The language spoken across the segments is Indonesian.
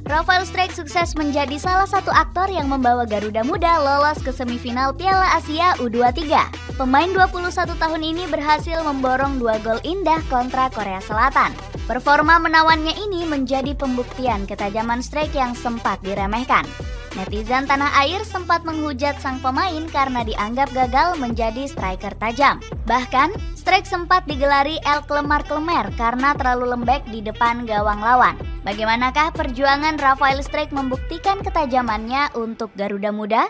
Rafael Struyck sukses menjadi salah satu aktor yang membawa Garuda Muda lolos ke semifinal Piala Asia U23. Pemain 21 tahun ini berhasil memborong 2 gol indah kontra Korea Selatan. Performa menawannya ini menjadi pembuktian ketajaman Struyck yang sempat diremehkan. Netizen tanah air sempat menghujat sang pemain karena dianggap gagal menjadi striker tajam. Bahkan, Struyck sempat digelari El Klemar-Klemer karena terlalu lembek di depan gawang lawan. Bagaimanakah perjuangan Rafael Struyck membuktikan ketajamannya untuk Garuda Muda?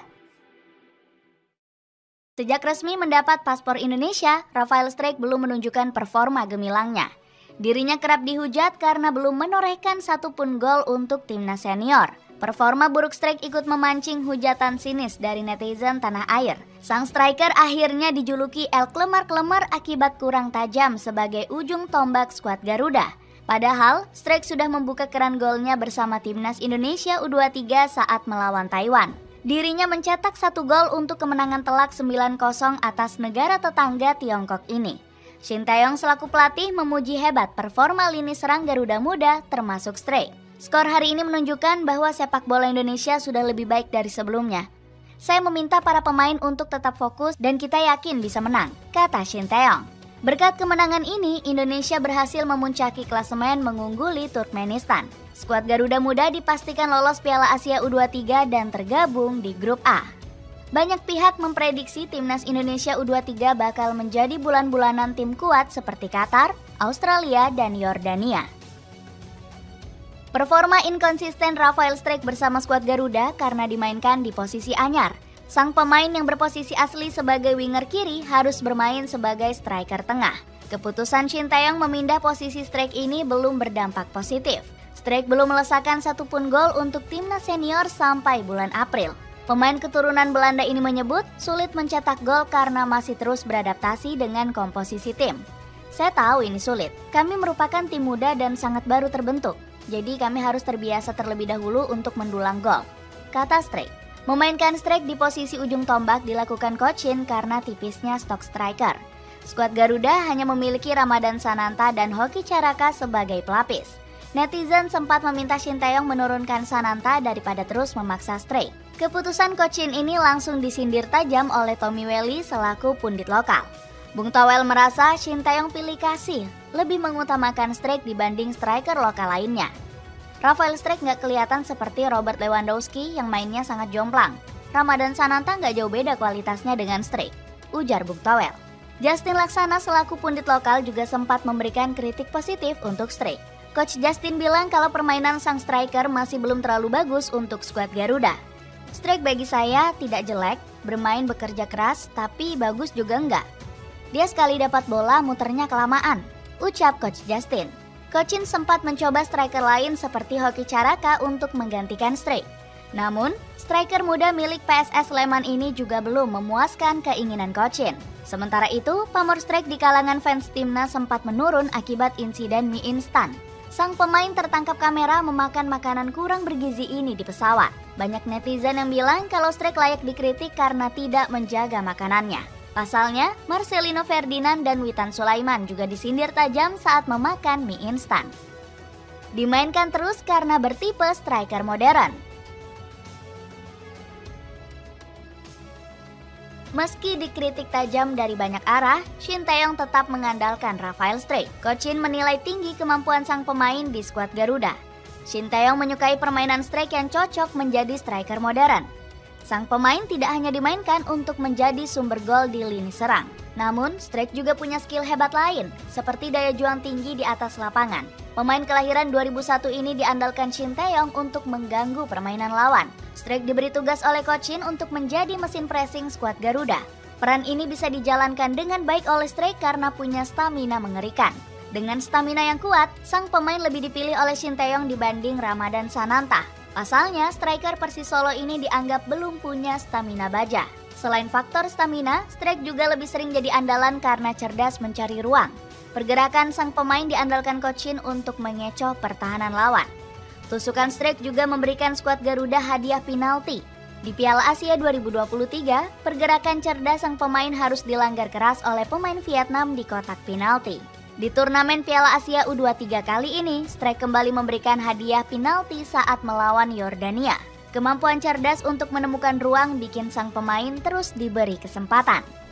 Sejak resmi mendapat paspor Indonesia, Rafael Struyck belum menunjukkan performa gemilangnya. Dirinya kerap dihujat karena belum menorehkan satupun gol untuk timnas senior. Performa buruk Struyck ikut memancing hujatan sinis dari netizen tanah air. Sang striker akhirnya dijuluki El Klemar-Klemer akibat kurang tajam sebagai ujung tombak skuad Garuda. Padahal, Struyck sudah membuka keran golnya bersama timnas Indonesia U23 saat melawan Taiwan. Dirinya mencetak 1 gol untuk kemenangan telak 9-0 atas negara tetangga Tiongkok ini. Shin Tae-yong selaku pelatih memuji hebat performa lini serang Garuda Muda termasuk Struyck. Skor hari ini menunjukkan bahwa sepak bola Indonesia sudah lebih baik dari sebelumnya. Saya meminta para pemain untuk tetap fokus dan kita yakin bisa menang, kata Shin Tae-yong. Berkat kemenangan ini, Indonesia berhasil memuncaki klasemen mengungguli Turkmenistan. Skuad Garuda Muda dipastikan lolos Piala Asia U23 dan tergabung di grup A. Banyak pihak memprediksi timnas Indonesia U23 bakal menjadi bulan-bulanan tim kuat seperti Qatar, Australia, dan Yordania. Performa inkonsisten Rafael Struyck bersama skuad Garuda karena dimainkan di posisi anyar. Sang pemain yang berposisi asli sebagai winger kiri harus bermain sebagai striker tengah. Keputusan Shin Tae-yong memindah posisi Struyck ini belum berdampak positif. Struyck belum melesakkan satupun gol untuk timnas senior sampai bulan April. Pemain keturunan Belanda ini menyebut sulit mencetak gol karena masih terus beradaptasi dengan komposisi tim. Saya tahu ini sulit, kami merupakan tim muda dan sangat baru terbentuk. Jadi kami harus terbiasa terlebih dahulu untuk mendulang gol, kata Struyck. Memainkan Struyck di posisi ujung tombak dilakukan Coach Shin karena tipisnya stok striker. Skuad Garuda hanya memiliki Ramadan Sananta dan Hoki Caraka sebagai pelapis. Netizen sempat meminta Shin Tae-yong menurunkan Sananta daripada terus memaksa Struyck. Keputusan Coach Shin ini langsung disindir tajam oleh Tommy Welly selaku pundit lokal. Bung Towel merasa Shin Tae-yong pilih kasih, lebih mengutamakan Struyck dibanding striker lokal lainnya. Rafael Struyck nggak kelihatan seperti Robert Lewandowski yang mainnya sangat jomplang. Ramadan Sananta nggak jauh beda kualitasnya dengan Struyck, ujar Bung Towel. Justin Laksana selaku pundit lokal juga sempat memberikan kritik positif untuk Struyck. Coach Justin bilang kalau permainan sang striker masih belum terlalu bagus untuk skuad Garuda. Struyck bagi saya tidak jelek, bermain bekerja keras, tapi bagus juga enggak. Dia sekali dapat bola muternya kelamaan, ucap Coach Justin. Coach Shin sempat mencoba striker lain seperti Hoki Caraka untuk menggantikan Struyck. Namun, striker muda milik PSS Sleman ini juga belum memuaskan keinginan Coach Shin. Sementara itu, pamor Struyck di kalangan fans timnas sempat menurun akibat insiden mie instan. Sang pemain tertangkap kamera memakan makanan kurang bergizi ini di pesawat. Banyak netizen yang bilang kalau Struyck layak dikritik karena tidak menjaga makanannya. Pasalnya, Marcelino Ferdinand dan Witan Sulaiman juga disindir tajam saat memakan mie instan. Dimainkan terus karena bertipe striker modern. Meski dikritik tajam dari banyak arah, Shin Tae-yong tetap mengandalkan Rafael Struyck. Coach Shin menilai tinggi kemampuan sang pemain di skuad Garuda. Shin Tae-yong menyukai permainan Struyck yang cocok menjadi striker modern. Sang pemain tidak hanya dimainkan untuk menjadi sumber gol di lini serang. Namun, Struyck juga punya skill hebat lain, seperti daya juang tinggi di atas lapangan. Pemain kelahiran 2001 ini diandalkan Shin Tae-yong untuk mengganggu permainan lawan. Struyck diberi tugas oleh Coach Shin untuk menjadi mesin pressing skuad Garuda. Peran ini bisa dijalankan dengan baik oleh Struyck karena punya stamina mengerikan. Dengan stamina yang kuat, sang pemain lebih dipilih oleh Shin Tae-yong dibanding Ramadan Sananta. Pasalnya, striker Persis Solo ini dianggap belum punya stamina baja. Selain faktor stamina, Struyck juga lebih sering jadi andalan karena cerdas mencari ruang. Pergerakan sang pemain diandalkan Coach Shin untuk mengecoh pertahanan lawan. Tusukan Struyck juga memberikan skuad Garuda hadiah penalti. Di Piala Asia 2023, pergerakan cerdas sang pemain harus dilanggar keras oleh pemain Vietnam di kotak penalti. Di turnamen Piala Asia U23 kali ini, Strike kembali memberikan hadiah penalti saat melawan Yordania. Kemampuan cerdas untuk menemukan ruang bikin sang pemain terus diberi kesempatan.